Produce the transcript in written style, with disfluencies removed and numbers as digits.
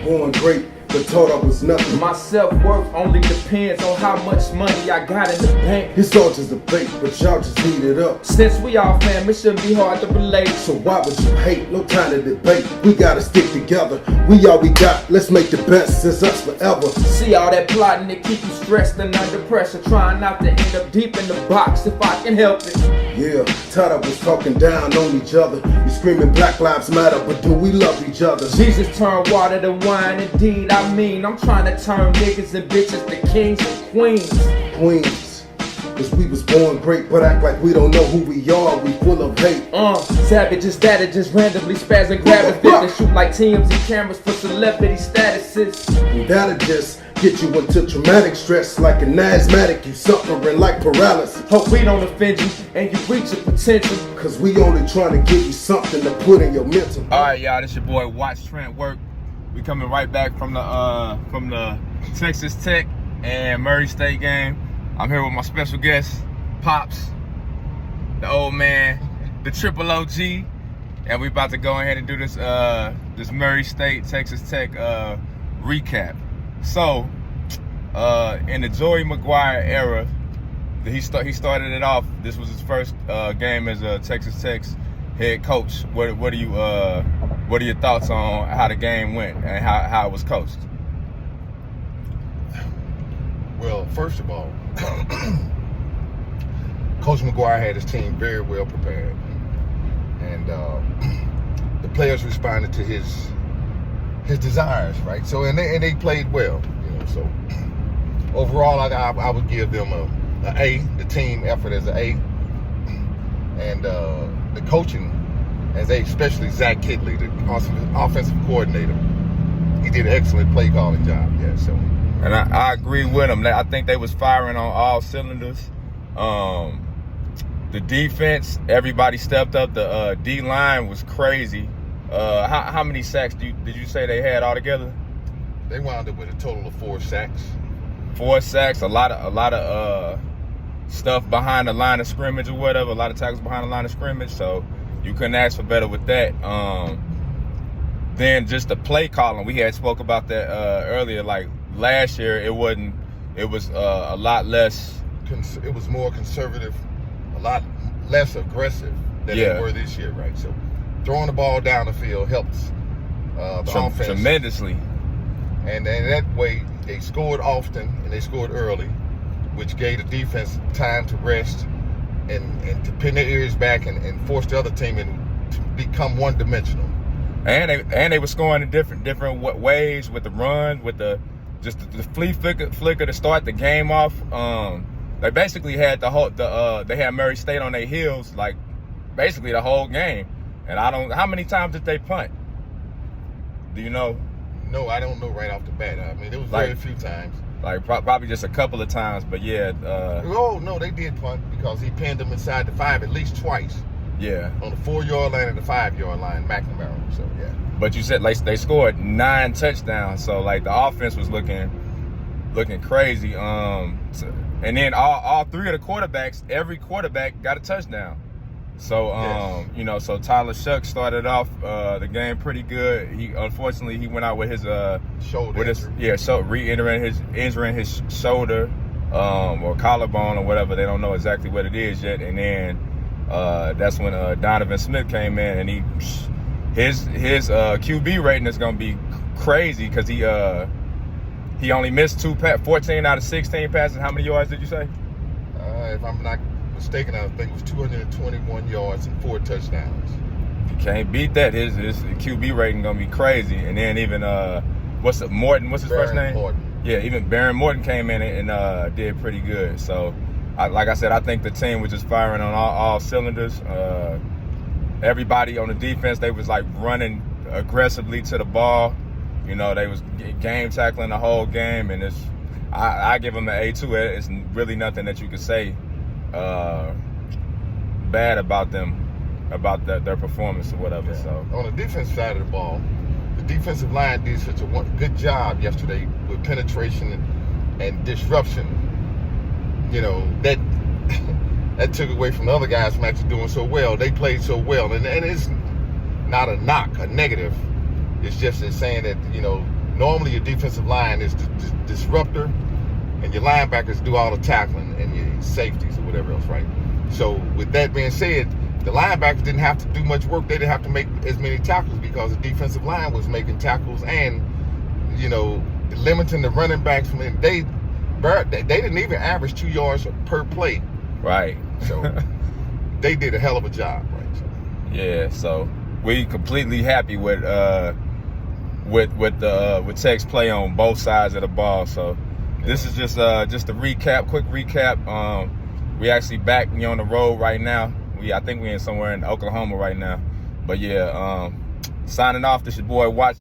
born great, but taught I was nothing. My self-worth only depends on how much money I got in the bank. It's all just a bait, but y'all just eat it up. Since we all fam, it shouldn't be hard to relate. So why would you hate? No time to debate. We gotta stick together. We all we got. Let's make the best. It's us forever. See all that plotting that keep you stressed and under pressure, trying not to end up deep in the box if I can help it. Yeah, tired of us talking down on each other. You screaming Black Lives Matter, but do we love each other? Jesus turned water to wine, indeed I mean. I'm trying to turn niggas and bitches to kings and queens. Queens, cause we was born great, but act like we don't know who we are. We full of hate. Savages that just randomly spaz and grab a fist and shoot like TMZ cameras for celebrity statuses. And that'll just get you into traumatic stress like an asthmatic. You suffering like paralysis. Hope we don't offend you and you reach your potential. Cause we only trying to give you something to put in your mental. Alright y'all, this your boy Watch Trent Work. We coming right back from the Texas Tech and Murray State game. I'm here with my special guest, Popz, the old man, the triple OG, and we about to go ahead and do this this Murray State Texas Tech recap. So, in the Joey McGuire era, he started it off. This was his first game as a Texas Tech's head coach. What are your thoughts on how the game went and how it was coached? Well, first of all, Coach McGuire had his team very well prepared, and the players responded to his desires, right? So and they played well, you know. So overall, I would give them a A. The team effort as an A, and the coaching as A, especially Zach Kidley, the offensive coordinator. He did an excellent play calling job. Yeah, so. And I agree with him. I think they was firing on all cylinders. The defense, everybody stepped up. The D-line was crazy. How many sacks did you say they had altogether? They wound up with a total of 4 sacks. 4 sacks, a lot of stuff behind the line of scrimmage or whatever. A lot of tackles behind the line of scrimmage. So you couldn't ask for better with that. Then just the play calling, we had spoke about that earlier. Like last year, it was a lot less. It was more conservative, a lot less aggressive than they were this year, right? So throwing the ball down the field helps the offense tremendously. And that way, they scored often and they scored early, which gave the defense time to rest and to pin their ears back and force the other team to become one-dimensional. And they were scoring in different ways with the run, with the flea flicker to start the game off. They basically had they had Murray State on their heels like basically the whole game. And how many times did they punt? Do you know? No, I don't know right off the bat. I mean, it was very few times. Like probably just a couple of times, but yeah. Oh no, they did punt because he pinned them inside the 5 at least twice. Yeah. On the 4-yard line and the 5-yard line, McNamara. So yeah. But you said like they scored 9 touchdowns, so like the offense was looking crazy. And then all 3 of the quarterbacks, every quarterback got a touchdown. So you know, so Tyler Shuck started off the game pretty good. He unfortunately went out with his shoulder injuring his shoulder or collarbone or whatever. They don't know exactly what it is yet. And then that's when Donovan Smith came in, and his QB rating is gonna be crazy because he only missed 14 out of 16 passes. How many yards did you say? If I'm not mistaken, I think it was 221 yards and 4 touchdowns. You can't beat that. His QB rating gonna be crazy. And then even what's his first name? Morton. Yeah, even Baron Morton came in and did pretty good. So, like I said, I think the team was just firing on all cylinders. Everybody on the defense, they was like running aggressively to the ball. You know, they was game tackling the whole game, and I give them an A too. It's really nothing that you could say bad about them, about their performance or whatever. Yeah. So on the defense side of the ball, the defensive line did such a good job yesterday with penetration and disruption. You know, that that took away from the other guys from actually doing so well. They played so well, and it's not a knock, a negative. It's just saying that, you know, Normally your defensive line is the disruptor, and your linebackers do all the tackling and your safeties or whatever else, right? So with that being said, the linebackers didn't have to do much work. They didn't have to make as many tackles because the defensive line was making tackles and, you know, limiting the running backs from it. They didn't even average 2 yards per play. Right. So they did a hell of a job, right? So. Yeah, so we completely happy with Tech's play on both sides of the ball. So this is just a recap, quick recap. We actually back on the road right now. I think we're in somewhere in Oklahoma right now. But yeah, signing off. This your boy Watch.